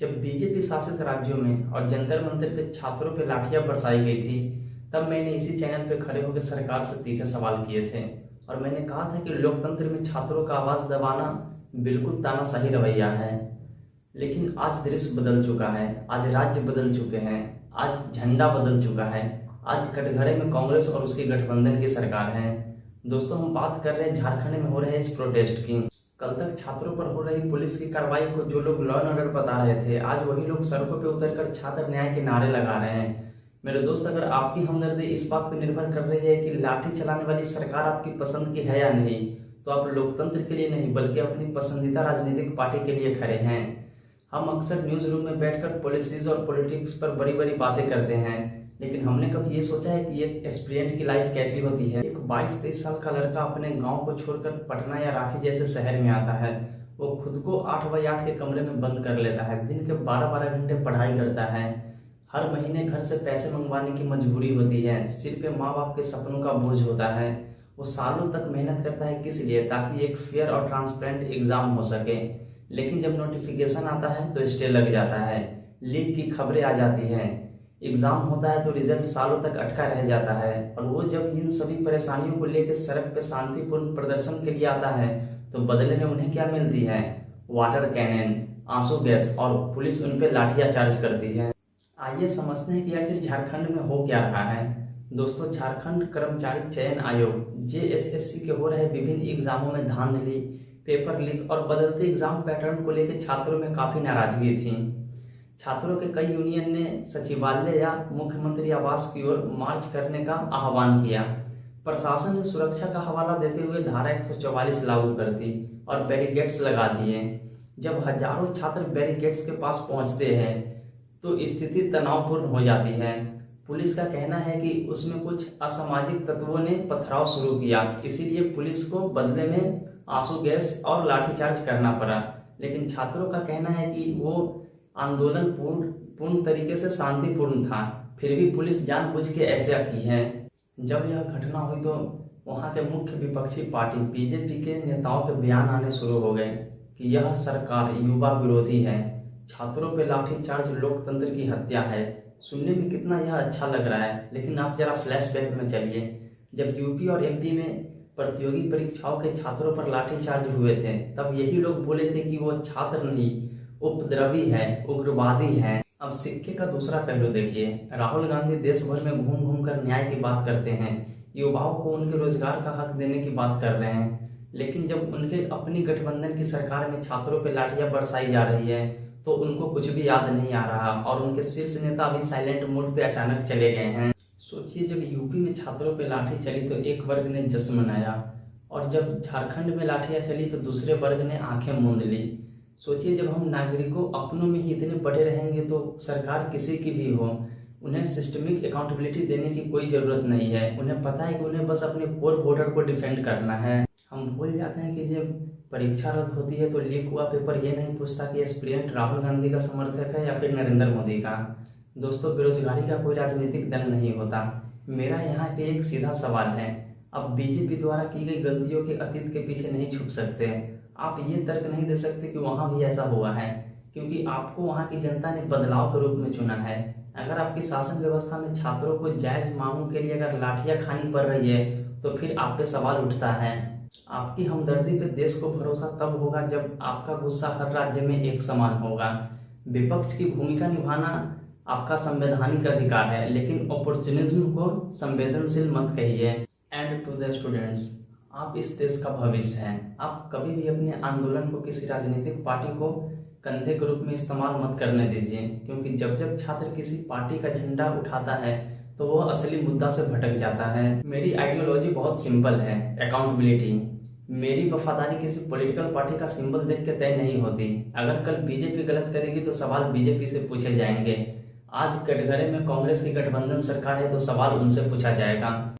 जब बीजेपी शासित राज्यों में और जंतर मंतर पे छात्रों पे लाठियां बरसाई गई थी, तब मैंने इसी चैनल पे खड़े होकर सरकार से तीखे सवाल किए थे और मैंने कहा था कि लोकतंत्र में छात्रों का आवाज दबाना बिल्कुल तानाशाही रवैया है। लेकिन आज दृश्य बदल चुका है, आज राज्य बदल चुके हैं, आज झंडा बदल चुका है, आज कटघरे में कांग्रेस और उसके गठबंधन की सरकार है। दोस्तों, हम बात कर रहे हैं झारखंड में हो रहे इस प्रोटेस्ट की। कल तक छात्रों पर हो रही पुलिस की कार्रवाई को जो लोग लॉ एंड ऑर्डर बता रहे थे, आज वही लोग सड़कों पर उतरकर छात्र न्याय के नारे लगा रहे हैं। मेरे दोस्त, अगर आपकी हमदर्दी इस बात पर निर्भर कर रही है कि लाठी चलाने वाली सरकार आपकी पसंद की है या नहीं, तो आप लोकतंत्र के लिए नहीं बल्कि अपनी पसंदीदा राजनीतिक पार्टी के लिए खड़े हैं। हम अक्सर न्यूज रूम में बैठकर पॉलिसीज और पॉलिटिक्स पर बड़ी बड़ी बातें करते हैं, लेकिन हमने कभी ये सोचा है कि एक एस्पिरेंट की लाइफ कैसी होती है। एक 22-23 साल का लड़का अपने गांव को छोड़कर पटना या रांची जैसे शहर में आता है। वो खुद को 8x8 के कमरे में बंद कर लेता है, दिन के 12-12 घंटे पढ़ाई करता है, हर महीने घर से पैसे मंगवाने की मजबूरी होती है, सिर पे माँ बाप के सपनों का बोझ होता है। वो सालों तक मेहनत करता है, किस लिए? ताकि एक फेयर और ट्रांसपेरेंट एग्जाम हो सके। लेकिन जब नोटिफिकेशन आता है तो स्टे लग जाता है, लीक की खबरें आ जाती हैं, एग्जाम होता है तो रिजल्ट सालों तक अटका रह जाता है। और वो जब इन सभी परेशानियों को लेकर सड़क पर शांतिपूर्ण प्रदर्शन के लिए आता है, तो बदले में उन्हें क्या मिलती है? वाटर कैनन, आंसू गैस और पुलिस उन पर लाठियां चार्ज करती है। आइए समझते हैं कि आखिर झारखंड में हो क्या रहा है। दोस्तों, झारखंड कर्मचारी चयन आयोग JSSC के हो रहे विभिन्न एग्जामों में धांधली, पेपर लीक और बदलते एग्जाम पैटर्न को लेकर छात्रों में काफी नाराजगी थी। छात्रों के कई यूनियन ने सचिवालय या मुख्यमंत्री आवास की ओर मार्च करने का आह्वान किया। प्रशासन ने सुरक्षा का हवाला देते हुए धारा 144 लागू कर दी और बैरिकेड्स लगा दिए। जब हजारों छात्र बैरिकेड्स के पास पहुंचते हैं तो स्थिति तनावपूर्ण हो जाती है। पुलिस का कहना है कि उसमें कुछ असामाजिक तत्वों ने पथराव शुरू किया, इसीलिए पुलिस को बदले में आंसू गैस और लाठीचार्ज करना पड़ा। लेकिन छात्रों का कहना है कि वो आंदोलन पूर्ण तरीके से शांतिपूर्ण था, फिर भी पुलिस जानबूझ के ऐसा की है। जब यह घटना हुई तो वहां के मुख्य विपक्षी पार्टी बीजेपी के नेताओं के बयान आने शुरू हो गए कि यह सरकार युवा विरोधी है, छात्रों पे लाठीचार्ज लोकतंत्र की हत्या है। सुनने में कितना यह अच्छा लग रहा है, लेकिन आप जरा फ्लैशबैक में चलिए। जब यूपी और MP में प्रतियोगी परीक्षाओं के छात्रों पर लाठीचार्ज हुए थे, तब यही लोग बोले थे कि वो छात्र नहीं, उपद्रवी है, उग्रवादी है। अब सिक्के का दूसरा पहलू देखिए। राहुल गांधी देश भर में घूम घूम कर न्याय की बात करते हैं, युवाओं को उनके रोजगार का हक देने की बात कर रहे हैं, लेकिन जब उनके अपनी गठबंधन की सरकार में छात्रों पर लाठियां बरसाई जा रही है तो उनको कुछ भी याद नहीं आ रहा और उनके शीर्ष नेता अभी साइलेंट मोड पे अचानक चले गए हैं। सोचिए, जब यूपी में छात्रों पे लाठी चली तो एक वर्ग ने जश्न मनाया, और जब झारखंड में लाठियां चली तो दूसरे वर्ग ने आंखें मूंद ली। सोचिए, जब हम नागरिकों अपनों में ही इतने बड़े रहेंगे तो सरकार किसी की भी हो, उन्हें सिस्टमिक अकाउंटेबिलिटी देने की कोई जरूरत नहीं है। उन्हें पता है कि उन्हें बस अपने कोर वोटर को डिफेंड करना है। हम भूल जाते हैं कि जब परीक्षा रद्द होती है तो लीक हुआ पेपर ये नहीं पूछता कि एस्पिरेंट राहुल गांधी का समर्थक है या फिर नरेंद्र मोदी का। दोस्तों, बेरोजगारी का कोई राजनीतिक दल नहीं होता। मेरा यहाँ पे एक सीधा सवाल है, अब बीजेपी द्वारा की गई गलतियों के अतीत के पीछे नहीं छुप सकते। आप ये तर्क नहीं दे सकते कि वहां भी ऐसा हुआ है, क्योंकि आपको वहां की जनता ने बदलाव के रूप में चुना है। अगर आपकी शासन व्यवस्था में छात्रों को जायज मांगों के लिए अगर लाठियां खानी पड़ रही है तो फिर आप पे सवाल उठता है। आपकी हमदर्दी पे देश को भरोसा तब होगा जब आपका गुस्सा हर राज्य में एक समान होगा। विपक्ष की भूमिका निभाना आपका संवैधानिक अधिकार है, लेकिन अपॉर्चुनिज्म को संवेदनशील मत कहिए। एंड टू द स्टूडेंट्स, आप इस देश का भविष्य हैं। आप कभी भी अपने आंदोलन को किसी राजनीतिक पार्टी को कंधे के रूप में इस्तेमाल मत करने दीजिए, क्योंकि जब जब छात्र किसी पार्टी का झंडा उठाता है तो वह असली मुद्दा से भटक जाता है। मेरी आइडियोलॉजी बहुत सिंपल है, अकाउंटेबिलिटी। मेरी वफादारी किसी पॉलिटिकल पार्टी का सिंबल देख के तय नहीं होती। अगर कल बीजेपी गलत करेगी तो सवाल बीजेपी से पूछे जाएंगे। आज कटघरे में कांग्रेस की गठबंधन सरकार है तो सवाल उनसे पूछा जाएगा।